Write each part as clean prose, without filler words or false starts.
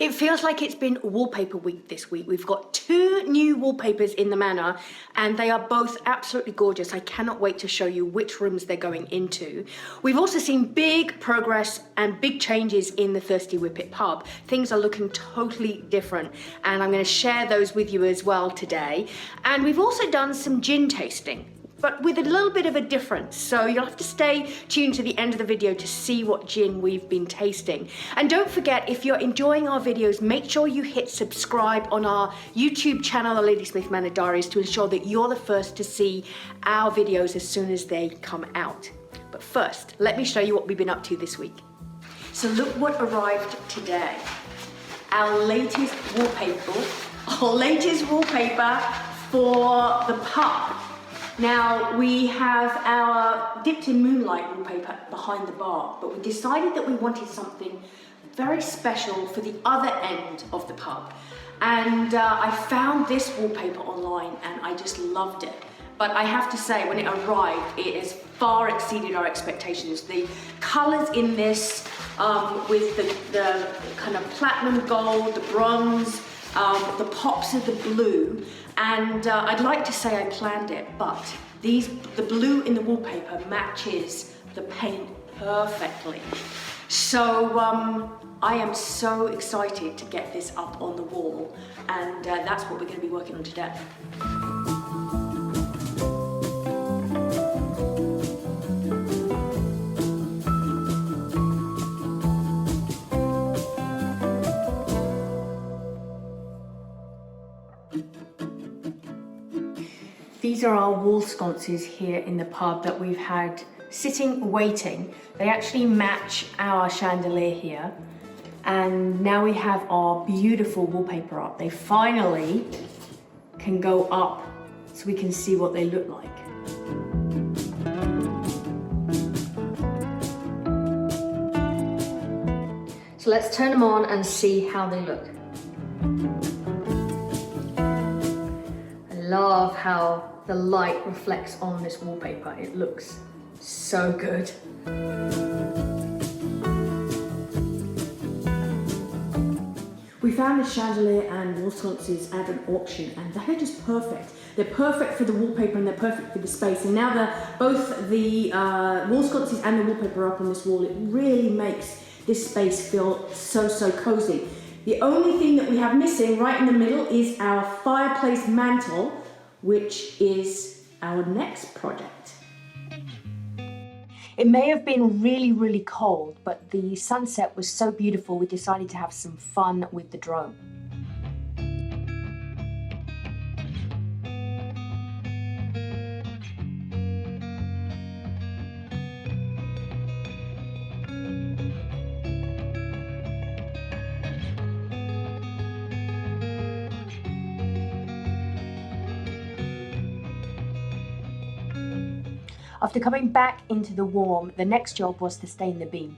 It feels like it's been wallpaper week this week. We've got 2 new wallpapers in the Manor and they are both absolutely gorgeous. I cannot wait to show you which rooms they're going into. We've also seen big progress and big changes in the Thirsty Whippet Pub. Things are looking totally different and I'm going to share those with you as well today. And we've also done some gin tasting, but with a little bit of a difference. So you'll have to stay tuned to the end of the video to see what gin we've been tasting. And don't forget, if you're enjoying our videos, make sure you hit subscribe on our YouTube channel, The Ladysmith Manor Diaries, to ensure that you're the first to see our videos as soon as they come out. But first, let me show you what we've been up to this week. So look what arrived today. Our latest wallpaper for the pub. Now, we have our Dipped in Moonlight wallpaper behind the bar, but we decided that we wanted something very special for the other end of the pub. And I found this wallpaper online and I just loved it. But I have to say, when it arrived, it has far exceeded our expectations. The colors in this, with the kind of platinum gold, the bronze, the pops of the blue, and I'd like to say I planned it, but the blue in the wallpaper matches the paint perfectly. So I am so excited to get this up on the wall, and that's what we're going to be working on today. These are our wall sconces here in the pub that we've had sitting waiting. They actually match our chandelier here. And now we have our beautiful wallpaper up. They finally can go up so we can see what they look like. So let's turn them on and see how they look. I love how the light reflects on this wallpaper. It looks so good. We found the chandelier and wall sconces at an auction and they're just perfect. They're perfect for the wallpaper and they're perfect for the space. And now both the wall sconces and the wallpaper are up on this wall, it really makes this space feel so cozy. The only thing that we have missing right in the middle is our fireplace mantle, which is our next project. It may have been really cold, but the sunset was so beautiful we decided to have some fun with the drone. After coming back into the warm, the next job was to stain the beam.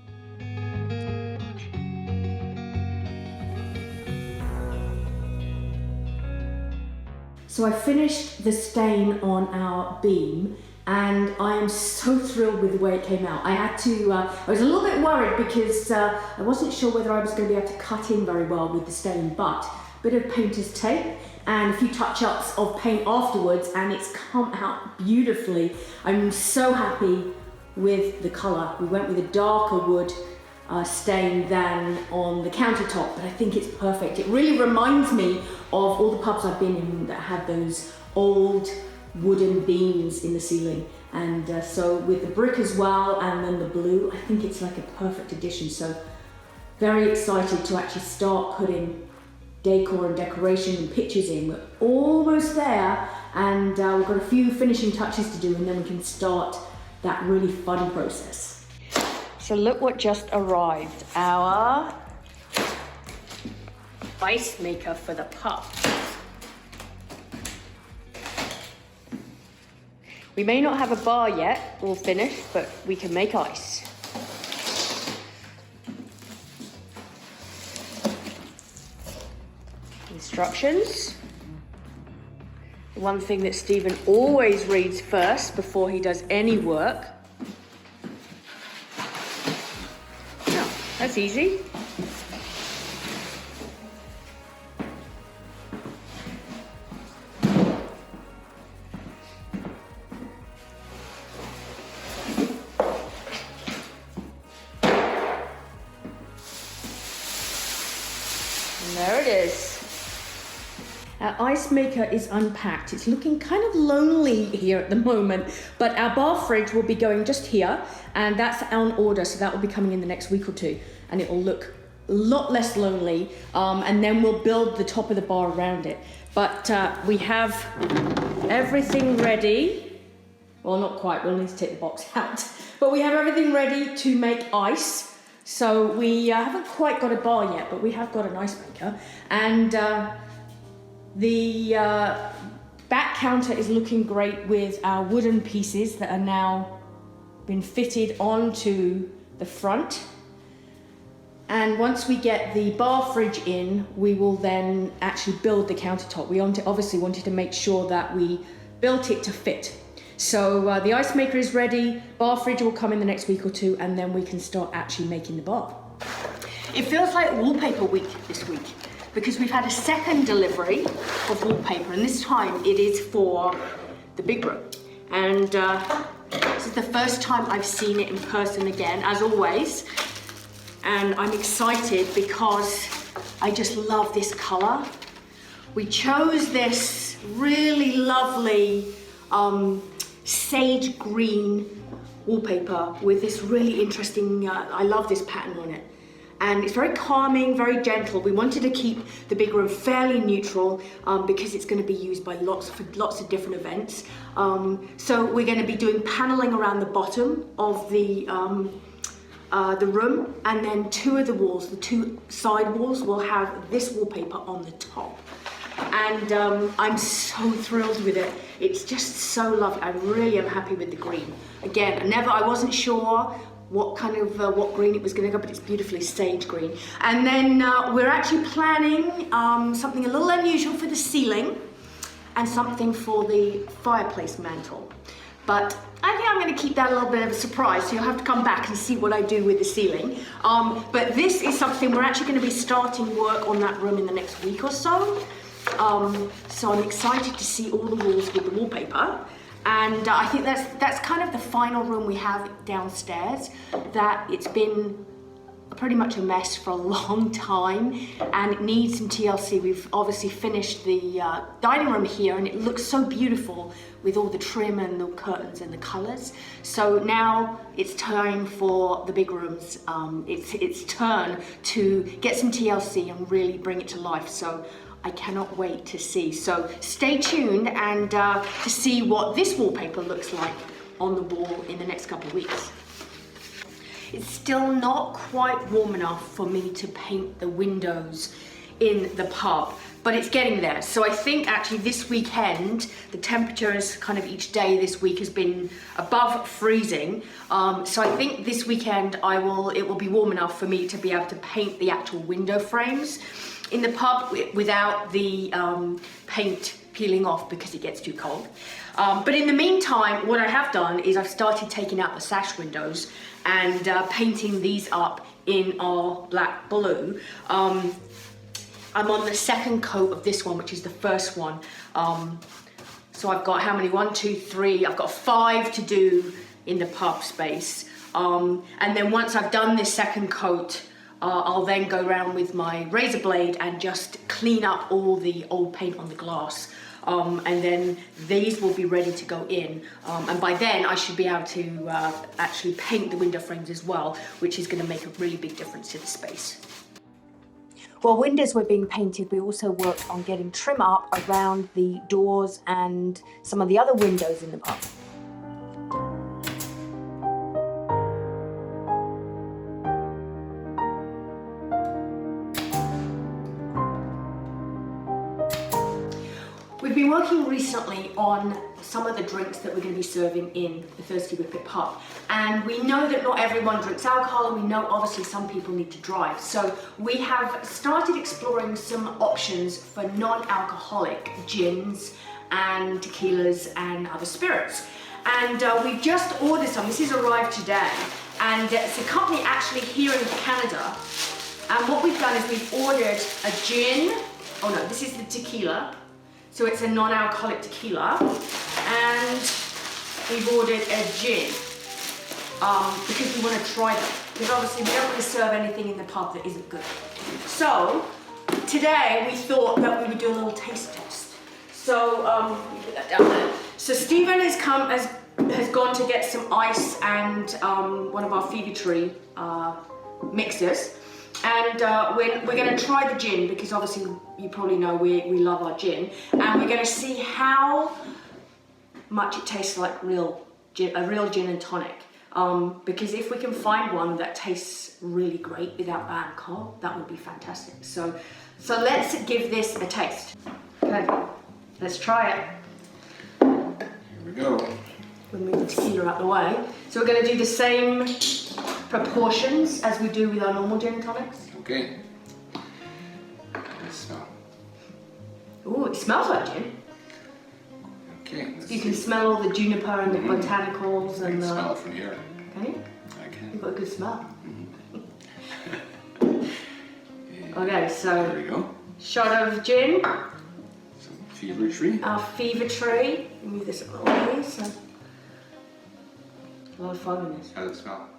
So I finished the stain on our beam and I am so thrilled with the way it came out. I was a little bit worried because I wasn't sure whether I was going to be able to cut in very well with the stain, but a bit of painter's tape and a few touch-ups of paint afterwards and it's come out beautifully. I'm so happy with the colour. We went with a darker wood stain than on the countertop, but I think it's perfect. It really reminds me of all the pubs I've been in that have those old wooden beams in the ceiling. And so with the brick as well and then the blue, I think it's like a perfect addition. So very excited to actually start putting decor and decoration and pictures in. We're almost there and we've got a few finishing touches to do and then we can start that really fun process. So look what just arrived, our ice maker for the pub. We may not have a bar yet all finished, but we can make ice. Instructions. The one thing that Stephen always reads first before he does any work. Now, that's easy. And there it is. Our ice maker is unpacked. It's looking kind of lonely here at the moment, but our bar fridge will be going just here, and that's on order, so that will be coming in the next week or two, and it will look a lot less lonely, and then we'll build the top of the bar around it. But we have everything ready. Well, not quite, we'll need to take the box out. But we have everything ready to make ice. So we haven't quite got a bar yet, but we have got an ice maker. And the back counter is looking great with our wooden pieces that are now been fitted onto the front. And once we get the bar fridge in, we will then actually build the countertop. We obviously wanted to make sure that we built it to fit. So the ice maker is ready, bar fridge will come in the next week or two, and then we can start actually making the bar. It feels like wallpaper week this week, because we've had a second delivery of wallpaper, and this time it is for the big room. And this is the first time I've seen it in person again, as always. And I'm excited because I just love this color. We chose this really lovely sage green wallpaper with this really interesting, I love this pattern on it. And it's very calming, very gentle. We wanted to keep the big room fairly neutral because it's going to be used by lots of different events. So we're going to be doing paneling around the bottom of the room, and then two of the walls, the two side walls, will have this wallpaper on the top. And I'm so thrilled with it. It's just so lovely. I really am happy with the green. Again, I wasn't sure what kind of what green it was going to go, but it's beautifully sage green. And then we're actually planning something a little unusual for the ceiling and something for the fireplace mantle. But I think I'm going to keep that a little bit of a surprise, so you'll have to come back and see what I do with the ceiling. But this is something we're actually going to be starting work on that room in the next week or so. So I'm excited to see all the walls with the wallpaper. And I think that's kind of the final room we have downstairs, that it's been pretty much a mess for a long time and it needs some TLC. We've obviously finished the dining room here, and it looks so beautiful with all the trim and the curtains and the colors. So now it's time for the big rooms. It's turn to get some TLC and really bring it to life. So I cannot wait to see. So stay tuned and to see what this wallpaper looks like on the wall in the next couple of weeks. It's still not quite warm enough for me to paint the windows in the pub, but it's getting there. So I think actually this weekend, the temperatures kind of each day this week has been above freezing. So I think this weekend it will be warm enough for me to be able to paint the actual window frames in the pub without the paint peeling off because it gets too cold. But in the meantime, what I have done is I've started taking out the sash windows and painting these up in our black blue. I'm on the second coat of this one, which is the first one. So I've got how many? 1, 2, 3. I've got 5 to do in the pub space. And then once I've done this second coat, I'll then go around with my razor blade and just clean up all the old paint on the glass. And then these will be ready to go in. And by then I should be able to actually paint the window frames as well, which is going to make a really big difference to the space. While windows were being painted, we also worked on getting trim up around the doors and some of the other windows in the pub. We've been working recently on some of the drinks that we're going to be serving in the Thirsty Whippet Pub, and we know that not everyone drinks alcohol, and we know obviously some people need to drive. So we have started exploring some options for non-alcoholic gins and tequilas and other spirits. And we've just ordered some. This has arrived today, and it's a company actually here in Canada. And what we've done is we've ordered a gin. Oh no, this is the tequila. So it's a non-alcoholic tequila, and we've ordered a gin because we want to try them. Because obviously we don't want to serve anything in the pub that isn't good. So today we thought that we would do a little taste test. So, you put that down there. So Stephen has gone to get some ice and one of our Fever Tree mixers. And we're going to try the gin, because obviously you probably know we love our gin. And we're going to see how much it tastes like a real gin and tonic. Because if we can find one that tastes really great without alcohol, that would be fantastic. So let's give this a taste. Okay, let's try it. Here we go. We'll move the tequila out the way. So we're going to do the same proportions as we do with our normal gin and tonics. Okay. Let's smell. Ooh, it smells like gin. Okay. You can smell all the juniper and the botanicals and the... smell it from here. Can you? I can. You've got a good smell. Okay, so... There we go. Shot of gin. Some Fever Tree. Our Fever Tree. Move this out of the way, so... A lot of fun in this. How does it smell?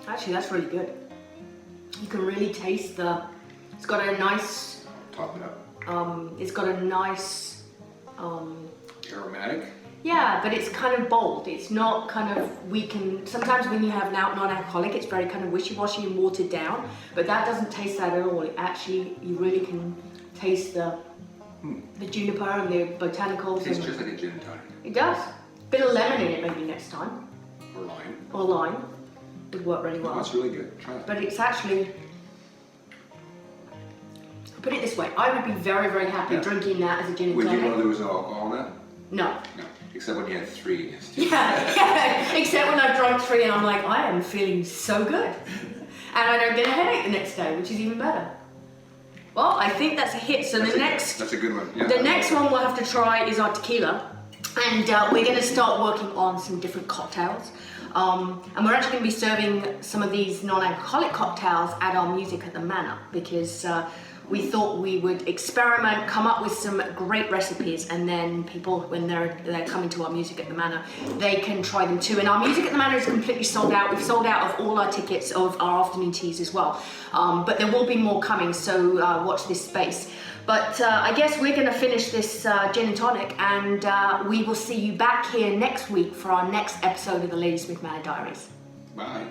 Actually, that's really good. You can really taste the... It's got a nice... Top it up. It's got a nice... Aromatic. Yeah, but it's kind of bold. It's not kind of weak and... Sometimes when you have an non-alcoholic, it's very kind of wishy-washy and watered down. But that doesn't taste that at all. It actually, you really can taste the juniper and the botanicals. It tastes just like a gin and tonic. It does. Bit of lemon in it maybe next time. Or lime. Or lime. Would work really well. Oh, that's really good. Try it. But it's actually... Put it this way, I would be very, very happy drinking that as a gin and tonic. Would you know there was no alcohol in it? No. No. Except when you had 3. Yeah. Except when I've drunk 3 and I'm like, I am feeling so good. And I don't get a headache the next day, which is even better. Well, I think that's a hit. So That's a good one. Yeah. The next one we'll have to try is our tequila. And we're going to start working on some different cocktails. And we're actually going to be serving some of these non-alcoholic cocktails at our music at the Manor, because we thought we would experiment, come up with some great recipes, and then people, when they're coming to our music at the Manor, they can try them too. And our music at the Manor is completely sold out. We've sold out of all our tickets of our afternoon teas as well. But there will be more coming, so watch this space. But I guess we're going to finish this gin and tonic, and we will see you back here next week for our next episode of the Ladies with Manor Diaries. Bye.